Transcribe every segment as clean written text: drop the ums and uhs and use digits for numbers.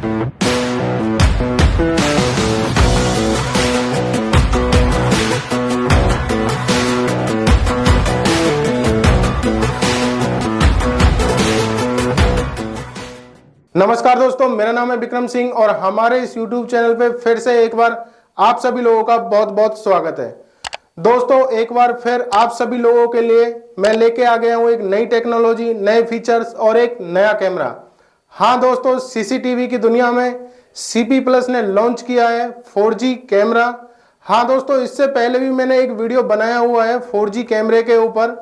नमस्कार दोस्तों, मेरा नाम है विक्रम सिंह और हमारे इस YouTube चैनल पे फिर से एक बार आप सभी लोगों का बहुत बहुत स्वागत है। दोस्तों, एक बार फिर आप सभी लोगों के लिए मैं लेके आ गया हूँ एक नई टेक्नोलॉजी, नए फीचर्स और एक नया कैमरा। हाँ दोस्तों, सीसीटीवी की दुनिया में CP Plus ने लॉन्च किया है 4G कैमरा। हाँ दोस्तों, इससे पहले भी मैंने एक वीडियो बनाया हुआ है 4G कैमरे के ऊपर,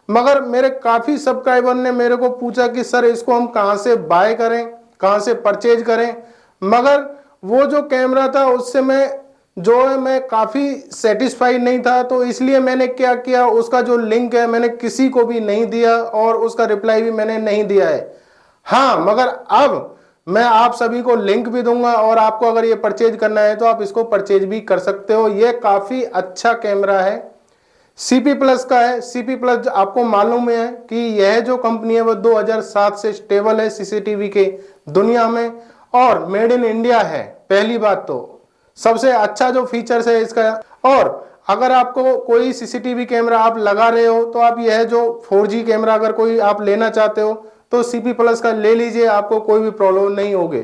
मगर मेरे काफ़ी सब्सक्राइबर ने मेरे को पूछा कि सर इसको हम कहाँ से बाय करें, कहाँ से परचेज करें। मगर वो जो कैमरा था उससे मैं काफ़ी सेटिस्फाइड नहीं था, तो इसलिए मैंने क्या किया, उसका जो लिंक है मैंने किसी को भी नहीं दिया और उसका रिप्लाई भी मैंने नहीं दिया है। हाँ, मगर अब मैं आप सभी को लिंक भी दूंगा और आपको अगर ये परचेज करना है तो आप इसको परचेज भी कर सकते हो। ये काफ़ी अच्छा कैमरा है, CP Plus का है। CP Plus आपको मालूम है कि यह जो कंपनी है वो 2007 से स्टेबल है सीसीटीवी के दुनिया में और मेड इन इंडिया है। पहली बात तो सबसे अच्छा जो फीचर्स है इसका। और अगर आपको कोई सीसीटीवी कैमरा आप लगा रहे हो तो आप यह जो 4G कैमरा अगर कोई आप लेना चाहते हो तो CP Plus का ले लीजिए, आपको कोई भी प्रॉब्लम नहीं होगी।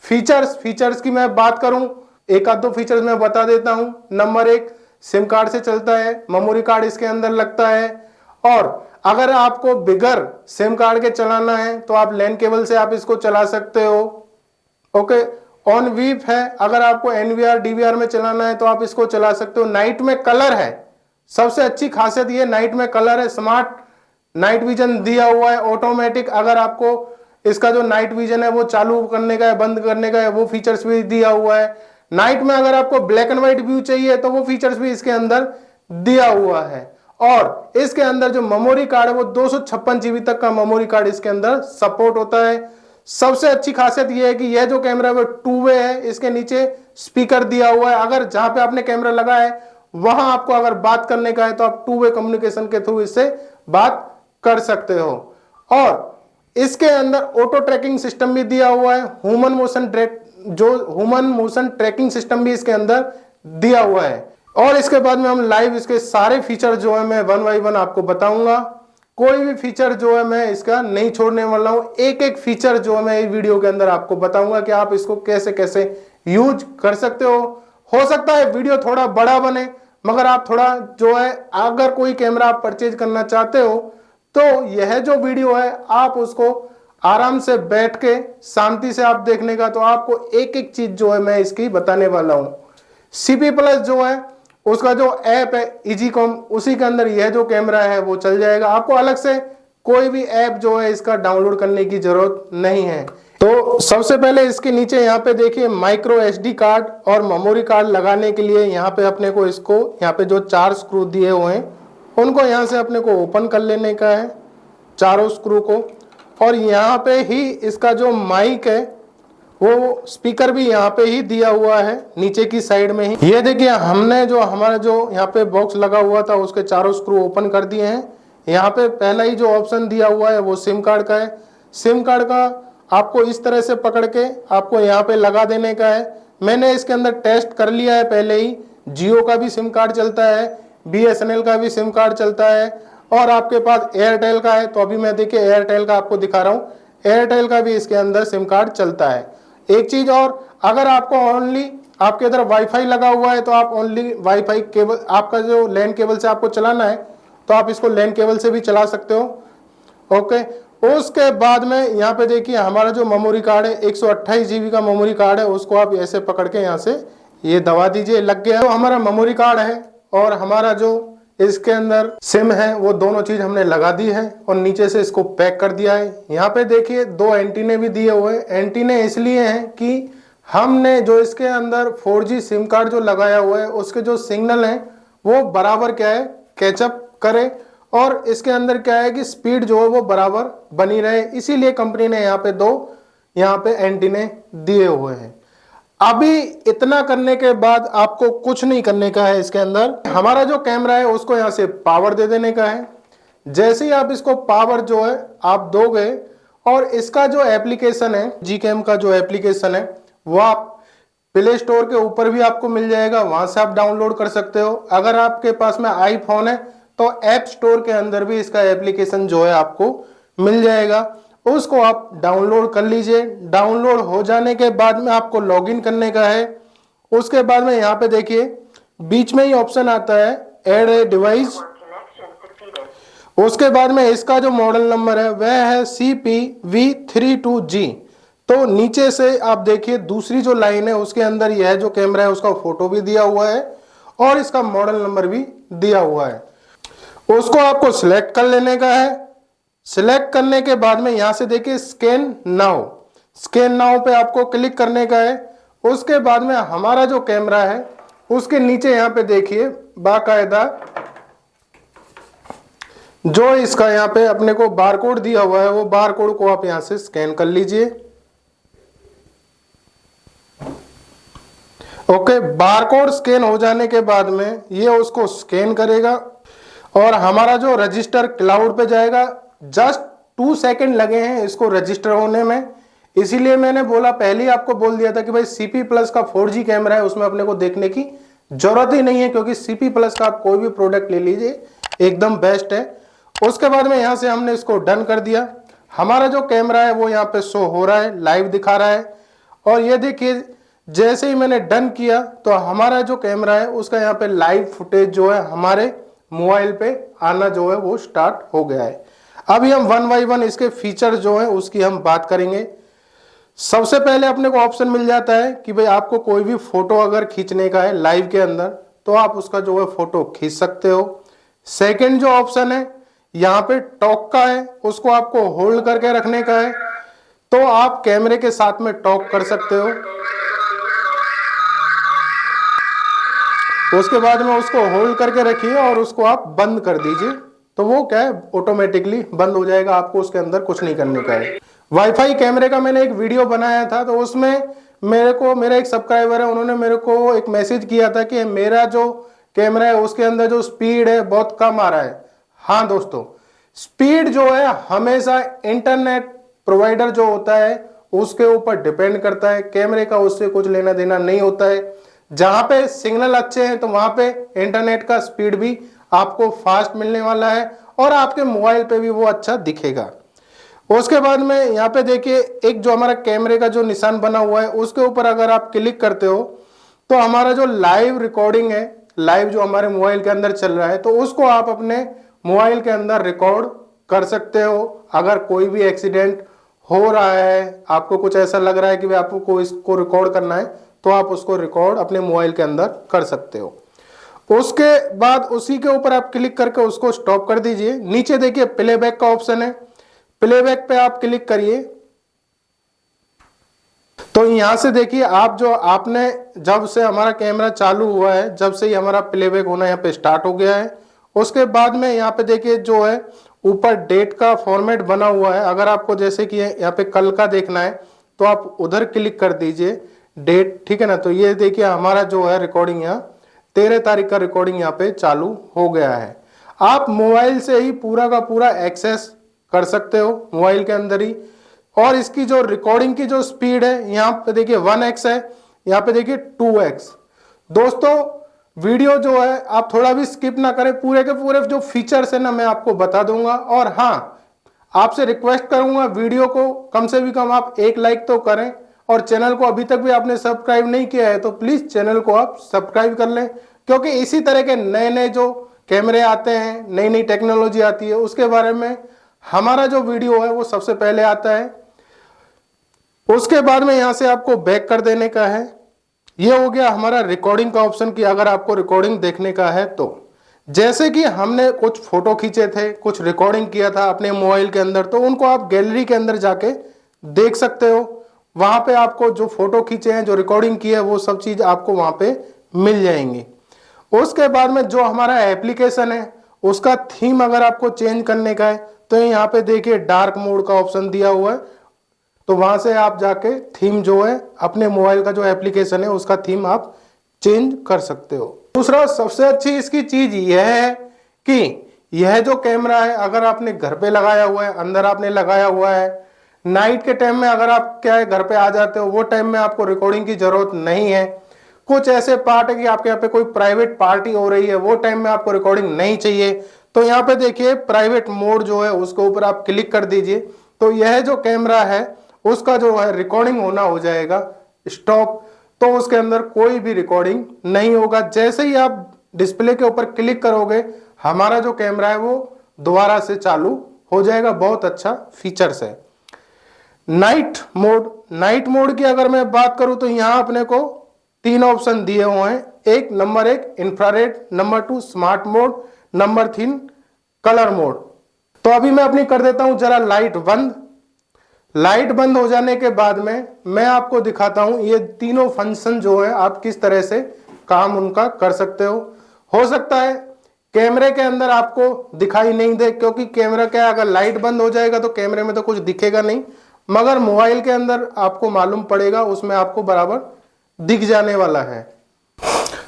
फीचर्स की मैं बात करूं, एक आध दो फीचर्स मैं बता देता हूं। नंबर 1, सिम कार्ड से चलता है, मेमोरी कार्ड इसके अंदर लगता है। और अगर आपको बिगर सिम कार्ड के चलाना है तो आप लैन केबल से आप इसको चला सकते हो। ओके, ऑन वीप है। अगर आपको NVR DVR में चलाना है तो आप इसको चला सकते हो। नाइट में कलर है, सबसे अच्छी खासियत ये नाइट में कलर है। स्मार्ट नाइट विजन दिया हुआ है, ऑटोमेटिक। अगर आपको इसका जो नाइट विजन है वो चालू करने का है, बंद करने का है, वो फीचर्स भी दिया हुआ है। नाइट में अगर आपको ब्लैक एंड व्हाइट व्यू चाहिए तो वो फीचर्स भी इसके अंदर दिया हुआ है। और इसके अंदर जो मेमोरी कार्ड है वो 256 GB तक का मेमोरी कार्ड इसके अंदर सपोर्ट होता है। सबसे अच्छी खासियत यह है कि यह जो कैमरा है वो 2 वे है। इसके नीचे स्पीकर दिया हुआ है, अगर जहां पे आपने कैमरा लगा है वहां आपको अगर बात करने का है तो आप 2 वे कम्युनिकेशन के थ्रू इससे बात कर सकते हो। और इसके अंदर ऑटो ट्रैकिंग सिस्टम भी दिया हुआ है। ह्यूमन मोशन ट्रैकिंग सिस्टम भी इसके अंदर दिया हुआ है। और इसके बाद में हम लाइव इसके सारे फीचर जो है मैं 1 बाय 1 आपको बताऊंगा। कोई भी फीचर जो है मैं इसका नहीं छोड़ने वाला हूं। एक एक फीचर जो है मैं इस वीडियो के अंदर आपको बताऊंगा कि आप इसको कैसे कैसे यूज कर सकते हो सकता है वीडियो थोड़ा बड़ा बने, मगर आप थोड़ा जो है अगर कोई कैमरा आप परचेज करना चाहते हो तो यह जो वीडियो है आप उसको आराम से बैठ के शांति से आप देखने का, तो आपको एक एक चीज जो है मैं इसकी बताने वाला हूं। CP Plus जो है उसका जो ऐप है EasyCom, उसी के अंदर यह जो कैमरा है वो चल जाएगा। आपको अलग से कोई भी ऐप जो है इसका डाउनलोड करने की जरूरत नहीं है। तो सबसे पहले इसके नीचे यहाँ पे देखिए माइक्रो SD कार्ड और मेमोरी कार्ड लगाने के लिए यहाँ पे अपने को इसको यहाँ पे जो 4 स्क्रू दिए हुए हैं उनको यहाँ से अपने को ओपन कर लेने का है, चारों स्क्रू को। और यहाँ पे ही इसका जो माइक है वो स्पीकर भी यहाँ पे ही दिया हुआ है, नीचे की साइड में ही। ये देखिए हमने जो हमारा जो यहाँ पे बॉक्स लगा हुआ था उसके चारों स्क्रू ओपन कर दिए हैं। यहाँ पे पहला ही जो ऑप्शन दिया हुआ है वो सिम कार्ड का है। सिम कार्ड का आपको इस तरह से पकड़ के आपको यहाँ पे लगा देने का है। मैंने इसके अंदर टेस्ट कर लिया है पहले ही। जियो का भी सिम कार्ड चलता है, BSNL का भी सिम कार्ड चलता है और आपके पास एयरटेल का है। तो अभी मैं देखिए एयरटेल का आपको दिखा रहा हूँ, एयरटेल का भी इसके अंदर सिम कार्ड चलता है। एक चीज और, अगर आपको ओनली आपके इधर वाईफाई लगा हुआ है तो आप ओनली वाईफाई केबल, आपका जो लैन केबल से आपको चलाना है तो आप इसको लैन केबल से भी चला सकते हो। ओके, उसके बाद में यहाँ पे देखिए हमारा जो मेमोरी कार्ड है 128 GB का मेमोरी कार्ड है, उसको आप ऐसे पकड़ के यहाँ से ये दबा दीजिए, लग गया। तो हमारा मेमोरी कार्ड है और हमारा जो इसके अंदर सिम है वो दोनों चीज हमने लगा दी है और नीचे से इसको पैक कर दिया है। यहाँ पे देखिए 2 एंटीने भी दिए हुए हैं। एंटीने इसलिए हैं कि हमने जो इसके अंदर 4G सिम कार्ड जो लगाया हुआ है उसके जो सिग्नल है वो बराबर क्या है कैचअप करे और इसके अंदर क्या है कि स्पीड जो है वो बराबर बनी रहे, इसीलिए कंपनी ने यहाँ पे 2 यहाँ पे एंटीने दिए हुए हैं। अभी इतना करने के बाद आपको कुछ नहीं करने का है। इसके अंदर हमारा जो कैमरा है उसको यहाँ से पावर दे देने का है। जैसे ही आप इसको पावर जो है आप दोगे और इसका जो एप्लीकेशन है Gcam का जो एप्लीकेशन है वो आप प्ले स्टोर के ऊपर भी आपको मिल जाएगा, वहां से आप डाउनलोड कर सकते हो। अगर आपके पास में आईफोन है तो ऐप स्टोर के अंदर भी इसका एप्लीकेशन जो है आपको मिल जाएगा, उसको आप डाउनलोड कर लीजिए। डाउनलोड हो जाने के बाद में आपको लॉगिन करने का है। उसके बाद में यहाँ पे देखिए बीच में ही ऑप्शन आता है ऐड ए डिवाइस। उसके बाद में इसका जो मॉडल नंबर है वह है CPV32G। तो नीचे से आप देखिए दूसरी जो लाइन है उसके अंदर यह जो कैमरा है उसका फोटो भी दिया हुआ है और इसका मॉडल नंबर भी दिया हुआ है। उसको आपको सिलेक्ट कर लेने का है। सिलेक्ट करने के बाद में यहां से देखिए स्कैन नाउ, स्कैन नाउ पे आपको क्लिक करने का है। उसके बाद में हमारा जो कैमरा है उसके नीचे यहां पे देखिए बाकायदा जो इसका यहाँ पे अपने को बारकोड दिया हुआ है वो बारकोड को आप यहां से स्कैन कर लीजिए। ओके, बारकोड स्कैन हो जाने के बाद में ये उसको स्कैन करेगा और हमारा जो रजिस्टर क्लाउड पे जाएगा। जस्ट 2 सेकंड लगे हैं इसको रजिस्टर होने में, इसीलिए मैंने बोला पहले ही आपको बोल दिया था कि भाई CP प्लस का 4G कैमरा है, उसमें अपने को देखने की जरूरत ही नहीं है, क्योंकि CP प्लस का आप कोई भी प्रोडक्ट ले लीजिए एकदम बेस्ट है। उसके बाद में यहां से हमने इसको डन कर दिया। हमारा जो कैमरा है वो यहाँ पे शो हो रहा है, लाइव दिखा रहा है। और ये देखिए जैसे ही मैंने डन किया तो हमारा जो कैमरा है उसका यहाँ पे लाइव फुटेज जो है हमारे मोबाइल पे आना जो है वो स्टार्ट हो गया है। अभी हम 1 बाय 1 इसके फीचर जो है उसकी हम बात करेंगे। सबसे पहले अपने को ऑप्शन मिल जाता है कि भाई आपको कोई भी फोटो अगर खींचने का है लाइव के अंदर तो आप उसका जो है फोटो खींच सकते हो। सेकंड जो ऑप्शन है यहाँ पे टॉक का है, उसको आपको होल्ड करके रखने का है तो आप कैमरे के साथ में टॉक कर सकते हो। उसके बाद में उसको होल्ड करके रखिए और उसको आप बंद कर दीजिए तो वो क्या है ऑटोमेटिकली बंद हो जाएगा, आपको उसके अंदर कुछ नहीं करने का है। वाईफाई कैमरे का मैंने एक वीडियो बनाया था तो उसमें मेरा एक सब्सक्राइबर है, उन्होंने मेरे को एक मैसेज किया था कि मेरा जो कैमरा है उसके अंदर जो स्पीड है बहुत कम आ रहा है। हाँ दोस्तों, स्पीड जो है हमेशा इंटरनेट प्रोवाइडर जो होता है उसके ऊपर डिपेंड करता है, कैमरे का उससे कुछ लेना देना नहीं होता है। जहां पे सिग्नल अच्छे हैं तो वहां पे इंटरनेट का स्पीड भी आपको फास्ट मिलने वाला है और आपके मोबाइल पे भी वो अच्छा दिखेगा। उसके बाद में यहाँ पे देखिए एक जो हमारा कैमरे का जो निशान बना हुआ है उसके ऊपर अगर आप क्लिक करते हो तो हमारा जो लाइव रिकॉर्डिंग है, लाइव जो हमारे मोबाइल के अंदर चल रहा है तो उसको आप अपने मोबाइल के अंदर रिकॉर्ड कर सकते हो। अगर कोई भी एक्सीडेंट हो रहा है, आपको कुछ ऐसा लग रहा है कि आपको इसको रिकॉर्ड करना है तो आप उसको रिकॉर्ड अपने मोबाइल के अंदर कर सकते हो। उसके बाद उसी के ऊपर आप क्लिक करके उसको स्टॉप कर दीजिए। नीचे देखिए प्लेबैक का ऑप्शन है, प्लेबैक पे आप क्लिक करिए तो यहां से देखिए आप जो आपने जब से हमारा कैमरा चालू हुआ है जब से ही हमारा प्लेबैक होना यहाँ पे स्टार्ट हो गया है। उसके बाद में यहाँ पे देखिए जो है ऊपर डेट का फॉर्मेट बना हुआ है। अगर आपको जैसे कि यहाँ पे कल का देखना है तो आप उधर क्लिक कर दीजिए डेट, ठीक है ना। तो ये देखिए हमारा जो है रिकॉर्डिंग यहाँ 13 तारीख का रिकॉर्डिंग यहाँ पे चालू हो गया है। आप मोबाइल से ही पूरा का पूरा एक्सेस कर सकते हो मोबाइल के अंदर ही। और इसकी जो रिकॉर्डिंग की जो स्पीड है यहाँ पे देखिए 1x है, यहाँ पे देखिए 2x। दोस्तों वीडियो जो है आप थोड़ा भी स्किप ना करें, पूरे के पूरे जो फीचर्स है ना मैं आपको बता दूंगा। और हाँ, आपसे रिक्वेस्ट करूंगा वीडियो को कम से भी कम आप 1 लाइक तो करें और चैनल को अभी तक भी आपने सब्सक्राइब नहीं किया है तो प्लीज चैनल को आप सब्सक्राइब कर लें, क्योंकि इसी तरह के नए नए जो कैमरे आते हैं, नई नई टेक्नोलॉजी आती है उसके बारे में हमारा जो वीडियो है वो सबसे पहले आता है। उसके बाद में यहां से आपको बैक कर देने का है। ये हो गया हमारा रिकॉर्डिंग का ऑप्शन कि अगर आपको रिकॉर्डिंग देखने का है तो जैसे कि हमने कुछ फोटो खींचे थे, कुछ रिकॉर्डिंग किया था अपने मोबाइल के अंदर, तो उनको आप गैलरी के अंदर जाके देख सकते हो। वहां पे आपको जो फोटो खींचे हैं, जो रिकॉर्डिंग की है, वो सब चीज आपको वहां पे मिल जाएंगी। उसके बाद में जो हमारा एप्लीकेशन है उसका थीम अगर आपको चेंज करने का है तो यहाँ पे देखिए डार्क मोड का ऑप्शन दिया हुआ है, तो वहां से आप जाके थीम जो है अपने मोबाइल का जो एप्लीकेशन है उसका थीम आप चेंज कर सकते हो। दूसरा सबसे अच्छी इसकी चीज यह है कि यह जो कैमरा है अगर आपने घर पे लगाया हुआ है, अंदर आपने लगाया हुआ है नाइट के टाइम में अगर आप क्या है घर पे आ जाते हो, वो टाइम में आपको रिकॉर्डिंग की जरूरत नहीं है। कुछ ऐसे पार्ट है कि आपके यहाँ पे कोई प्राइवेट पार्टी हो रही है, वो टाइम में आपको रिकॉर्डिंग नहीं चाहिए, तो यहाँ पे देखिए प्राइवेट मोड जो है उसके ऊपर आप क्लिक कर दीजिए, तो यह जो कैमरा है उसका जो है रिकॉर्डिंग होना हो जाएगा स्टॉप, तो उसके अंदर कोई भी रिकॉर्डिंग नहीं होगा। जैसे ही आप डिस्प्ले के ऊपर क्लिक करोगे, हमारा जो कैमरा है वो दोबारा से चालू हो जाएगा। बहुत अच्छा फीचर्स है। नाइट मोड की अगर मैं बात करूं तो यहां अपने को 3 ऑप्शन दिए हुए हैं। Number 1 infrared, number 2 smart mode, number 3 colour mode. तो अभी मैं अपनी कर देता हूं जरा लाइट बंद। लाइट बंद हो जाने के बाद में मैं आपको दिखाता हूं ये तीनों फंक्शन जो है आप किस तरह से काम उनका कर सकते हो सकता है कैमरे के अंदर आपको दिखाई नहीं दे, क्योंकि कैमरा क्या है, अगर लाइट बंद हो जाएगा तो कैमरे में तो कुछ दिखेगा नहीं, मगर मोबाइल के अंदर आपको मालूम पड़ेगा, उसमें आपको बराबर दिख जाने वाला है।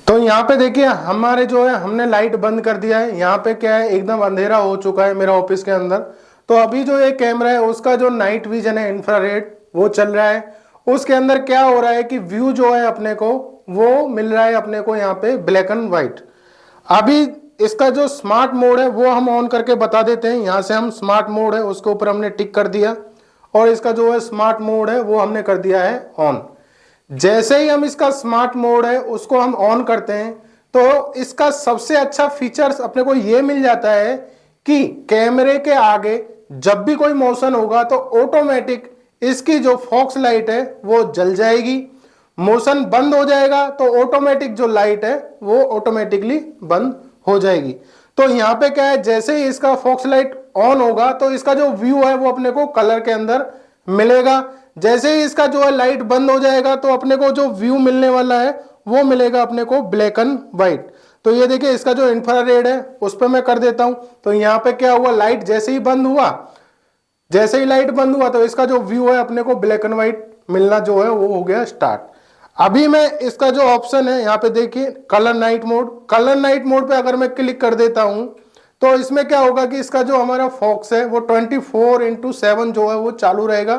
तो यहाँ पे देखिए हमारे जो है हमने लाइट बंद कर दिया है। यहाँ पे क्या है एकदम अंधेरा हो चुका है मेरा ऑफिस के अंदर। तो अभी जो ये कैमरा है उसका जो नाइट विजन है इंफ्रारेड वो चल रहा है। उसके अंदर क्या हो रहा है कि व्यू जो है अपने को वो मिल रहा है अपने को यहाँ पे ब्लैक एंड व्हाइट। अभी इसका जो स्मार्ट मोड है वो हम ऑन करके बता देते हैं। यहाँ से हम स्मार्ट मोड है उसके ऊपर हमने टिक कर दिया और इसका जो है स्मार्ट मोड है वो हमने कर दिया है ऑन। जैसे ही हम इसका स्मार्ट मोड है उसको हम ऑन करते हैं तो इसका सबसे अच्छा फीचर्स अपने को ये मिल जाता है कि कैमरे के आगे जब भी कोई मोशन होगा तो ऑटोमेटिक इसकी जो फॉक्स लाइट है वो जल जाएगी। मोशन बंद हो जाएगा तो ऑटोमेटिक जो लाइट है वो ऑटोमेटिकली बंद हो जाएगी। तो यहाँ पे क्या है, जैसे ही इसका फॉक्स लाइट ऑन होगा तो इसका जो व्यू है वो अपने को कलर के अंदर मिलेगा। जैसे ही इसका जो है लाइट बंद हो जाएगा तो अपने को जो व्यू मिलने वाला है वो मिलेगा अपने को ब्लैक एंड व्हाइट। तो ये देखिए इसका जो इंफ्रारेड है उस पर मैं कर देता हूं। तो यहाँ पे क्या हुआ, लाइट जैसे ही बंद हुआ, जैसे ही लाइट बंद हुआ तो इसका जो व्यू है अपने को ब्लैक एंड व्हाइट मिलना जो है वो हो गया स्टार्ट। अभी मैं इसका जो ऑप्शन है यहाँ पे देखिए कलर नाइट मोड पे अगर मैं क्लिक कर देता हूं तो इसमें क्या होगा कि इसका जो हमारा फॉक्स है वो 24/7 जो है वो चालू रहेगा।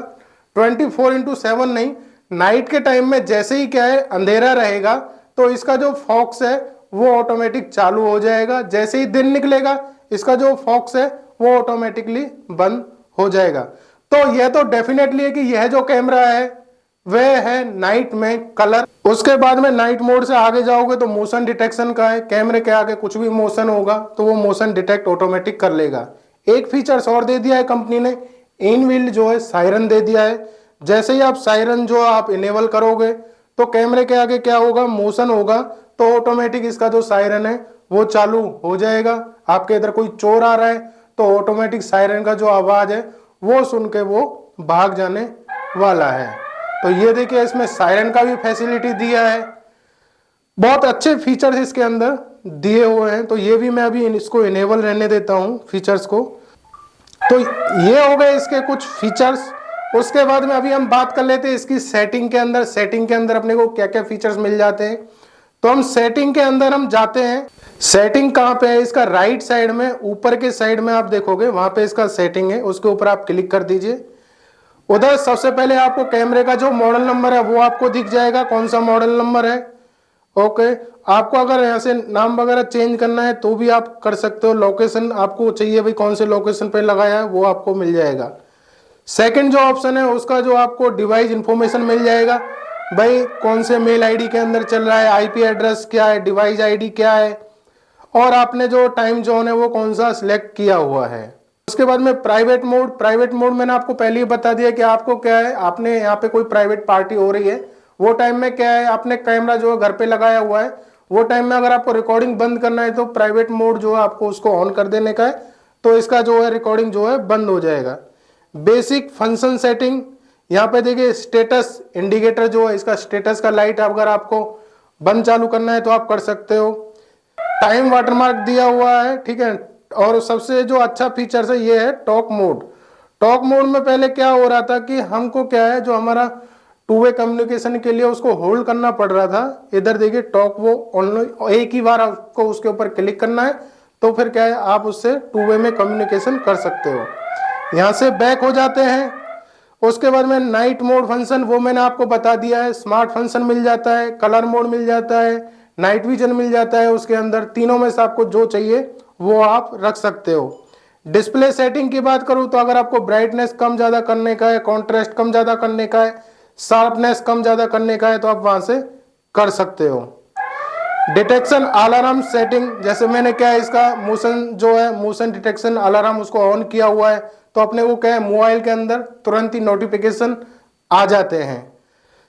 24/7 नहीं, नाइट के टाइम में जैसे ही क्या है अंधेरा रहेगा तो इसका जो फॉक्स है वो ऑटोमेटिक चालू हो जाएगा। जैसे ही दिन निकलेगा इसका जो फॉक्स है वो ऑटोमेटिकली बंद हो जाएगा। तो यह तो डेफिनेटली है कि यह जो कैमरा है वह है नाइट में कलर। उसके बाद में नाइट मोड से आगे जाओगे तो मोशन डिटेक्शन का है। कैमरे के आगे कुछ भी मोशन होगा तो वो मोशन डिटेक्ट ऑटोमेटिक कर लेगा। एक फीचर्स और दे दिया है कंपनी ने, इनबिल्ट जो है सायरन दे दिया है। जैसे ही आप सायरन जो आप इनेबल करोगे तो कैमरे के आगे क्या होगा, मोशन होगा तो ऑटोमेटिक इसका जो सायरन है वो चालू हो जाएगा। आपके इधर कोई चोर आ रहा है तो ऑटोमेटिक सायरन का जो आवाज है वो सुन के वो भाग जाने वाला है। तो ये देखिए इसमें सायरन का भी फैसिलिटी दिया है। बहुत अच्छे फीचर्स इसके अंदर दिए हुए हैं। तो ये भी मैं अभी इसको इनेबल रहने देता हूँ फीचर्स को। तो ये हो गए इसके कुछ फीचर्स। उसके बाद में अभी हम बात कर लेते हैं इसकी सेटिंग के अंदर। सेटिंग के अंदर अपने को क्या क्या फीचर्स मिल जाते हैं। तो हम सेटिंग के अंदर हम जाते हैं। सेटिंग कहाँ पे है, इसका राइट साइड में ऊपर के साइड में आप देखोगे वहां पे इसका सेटिंग है, उसके ऊपर आप क्लिक कर दीजिए। उधर सबसे पहले आपको कैमरे का जो मॉडल नंबर है वो आपको दिख जाएगा, कौन सा मॉडल नंबर है। ओके, आपको अगर यहाँ से नाम वगैरह चेंज करना है तो भी आप कर सकते हो। लोकेशन आपको चाहिए भाई कौन से लोकेशन पे लगाया है वो आपको मिल जाएगा। सेकंड जो ऑप्शन है उसका जो आपको डिवाइस इंफॉर्मेशन मिल जाएगा, भाई कौन से मेल आईडी के अंदर चल रहा है, आईपी एड्रेस क्या है, डिवाइस आईडी क्या है, और आपने जो टाइम जोन है वो कौन सा सिलेक्ट किया हुआ है। उसके बाद में प्राइवेट मोड मैंने आपको पहले ही बता दिया कि आपको क्या है, आपने यहाँ पे कोई प्राइवेट पार्टी हो रही है वो टाइम में क्या है, आपने कैमरा जो है घर पे लगाया हुआ है, वो टाइम में अगर आपको रिकॉर्डिंग बंद करना है तो प्राइवेट मोड जो है आपको उसको ऑन कर देने का है, तो इसका जो है रिकॉर्डिंग जो है बंद हो जाएगा। बेसिक फंक्शन सेटिंग, यहाँ पे देखिए स्टेटस इंडिकेटर जो है, इसका स्टेटस का लाइट अगर आपको बंद चालू करना है तो आप कर सकते हो। टाइम वाटरमार्क दिया हुआ है, ठीक है। और सबसे जो अच्छा फीचर है ये है टॉक मोड। टॉक मोड में पहले क्या हो रहा था कि हमको क्या है जो हमारा टू वे कम्युनिकेशन के लिए उसको होल्ड करना पड़ रहा था। इधर देखिए टॉक वो एक ही बार आपको उसके ऊपर क्लिक करना है तो फिर क्या है आप उससे टू वे में कम्युनिकेशन कर सकते हो। यहाँ से बैक हो जाते हैं। उसके बाद में नाइट मोड फंक्शन वो मैंने आपको बता दिया है, स्मार्ट फंक्शन मिल जाता है, कलर मोड मिल जाता है, नाइट विजन मिल जाता है। उसके अंदर तीनों में से आपको जो चाहिए वो आप रख सकते हो। डिस्प्ले सेटिंग की बात करूं तो अगर आपको ब्राइटनेस कम ज्यादा करने का है, कॉन्ट्रास्ट कम ज्यादा करने का है, शार्पनेस कम ज्यादा करने का है तो आप वहां से कर सकते हो। डिटेक्शन अलार्म सेटिंग, जैसे मैंने क्या है इसका मोशन जो है मोशन डिटेक्शन अलार्म उसको ऑन किया हुआ है तो अपने को क्या है मोबाइल के अंदर तुरंत ही नोटिफिकेशन आ जाते हैं।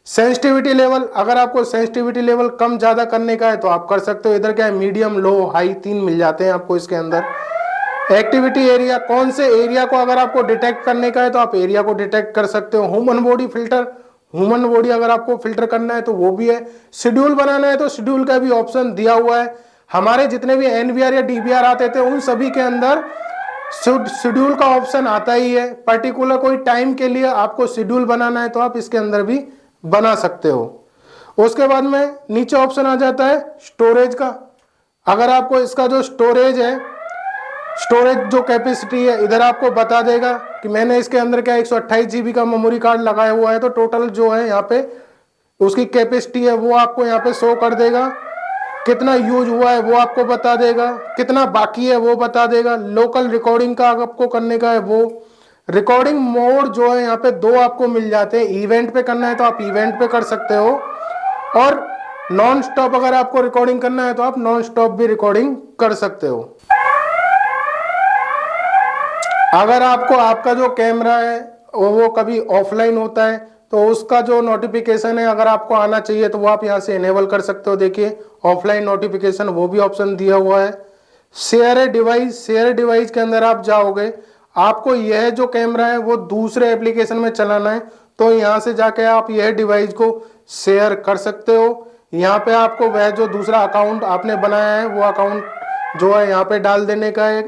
सेंसिटिविटी लेवल, अगर आपको सेंसिटिविटी लेवल कम ज्यादा करने का है तो आप कर सकते हो। इधर क्या है मीडियम लो हाई 3 मिल जाते हैं आपको इसके अंदर। एक्टिविटी एरिया, कौन से एरिया को अगर आपको डिटेक्ट करने का है तो आप एरिया को डिटेक्ट कर सकते हो। Human body filter, human body अगर आपको फिल्टर करना है तो वो भी है। शेड्यूल बनाना है तो शेड्यूल का भी ऑप्शन दिया हुआ है। हमारे जितने भी एनवीआर या डीबीआर आते थे उन सभी के अंदर शेड्यूल का ऑप्शन आता ही है। पर्टिकुलर कोई टाइम के लिए आपको शेड्यूल बनाना है तो आप इसके अंदर भी बना सकते हो। उसके बाद में नीचे ऑप्शन आ जाता है स्टोरेज का। अगर आपको इसका जो स्टोरेज है, स्टोरेज जो कैपेसिटी है इधर आपको बता देगा कि मैंने इसके अंदर क्या 128 GB का मेमोरी कार्ड लगाया हुआ है तो टोटल जो है यहाँ पे उसकी कैपेसिटी है वो आपको यहाँ पे शो कर देगा। कितना यूज हुआ है वो आपको बता देगा, कितना बाकी है वो बता देगा। लोकल रिकॉर्डिंग का आपको करने का है वो रिकॉर्डिंग मोड जो है यहाँ पे 2 आपको मिल जाते हैं। इवेंट पे करना है तो आप इवेंट पे कर सकते हो और नॉन स्टॉप अगर आपको रिकॉर्डिंग करना है तो आप नॉन स्टॉप भी रिकॉर्डिंग कर सकते हो। अगर आपको आपका जो कैमरा है वो कभी ऑफलाइन होता है तो उसका जो नोटिफिकेशन है अगर आपको आना चाहिए तो वो आप यहाँ से इनेबल कर सकते हो। देखिए ऑफलाइन नोटिफिकेशन वो भी ऑप्शन दिया हुआ है। शेयर डिवाइस, शेयर डिवाइस के अंदर आप जाओगे, आपको यह जो कैमरा है वो दूसरे एप्लीकेशन में चलाना है तो यहाँ से जाके आप यह डिवाइस को शेयर कर सकते हो। यहाँ पे आपको वह जो दूसरा अकाउंट आपने बनाया है वो अकाउंट जो है यहाँ पे डाल देने का है,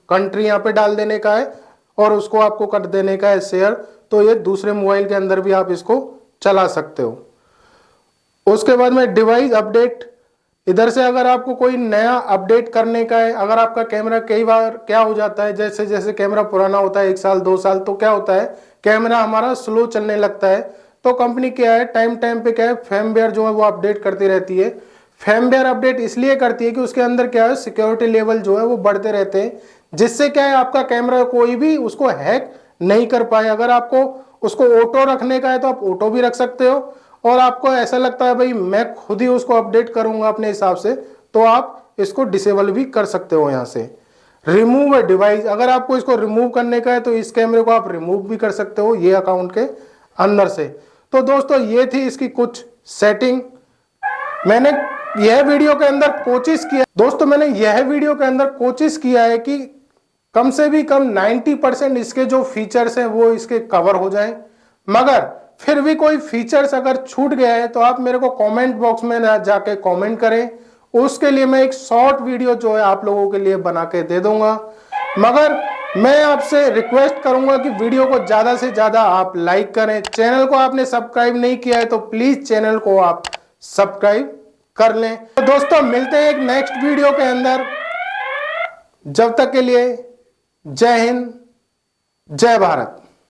कंट्री यहाँ पे डाल देने का है और उसको आपको कर देने का है शेयर। तो ये दूसरे मोबाइल के अंदर भी आप इसको चला सकते हो। उसके बाद में डिवाइस अपडेट, इधर से अगर आपको कोई नया अपडेट करने का है, अगर आपका कैमरा कई बार क्या हो जाता है जैसे जैसे कैमरा पुराना होता है 1 साल 2 साल तो क्या होता है कैमरा हमारा स्लो चलने लगता है तो कंपनी क्या है टाइम टाइम पे क्या है फर्मवेयर जो है वो अपडेट करती रहती है। फर्मवेयर अपडेट इसलिए करती है कि उसके अंदर क्या है सिक्योरिटी लेवल जो है वो बढ़ते रहते हैं जिससे क्या है आपका कैमरा कोई भी उसको हैक नहीं कर पाए। अगर आपको उसको ऑटो रखने का है तो आप ऑटो भी रख सकते हो और आपको ऐसा लगता है भाई मैं खुद ही उसको अपडेट करूंगा अपने हिसाब से तो आप इसको डिसेबल भी कर सकते हो। यहाँ से रिमूव डिवाइस, अगर आपको इसको रिमूव करने का है तो इस कैमरे को आप रिमूव भी कर सकते हो ये अकाउंट के अंदर से। तो दोस्तों ये थी इसकी कुछ सेटिंग। मैंने यह वीडियो के अंदर कोशिश किया दोस्तों, मैंने यह वीडियो के अंदर कोशिश किया है कि कम से भी कम 90% इसके जो फीचर्स हैं वो इसके कवर हो जाएं। मगर फिर भी कोई फीचर्स अगर छूट गया है तो आप मेरे को कमेंट बॉक्स में जाके कमेंट करें, उसके लिए मैं एक शॉर्ट वीडियो जो है आप लोगों के लिए बना के दे दूंगा। मगर मैं आपसे रिक्वेस्ट करूंगा कि वीडियो को ज्यादा से ज्यादा आप लाइक करें। चैनल को आपने सब्सक्राइब नहीं किया है तो प्लीज चैनल को आप सब्सक्राइब कर लें। तो दोस्तों मिलते हैं एक नेक्स्ट वीडियो के अंदर, जब तक के लिए जय हिंद जय भारत।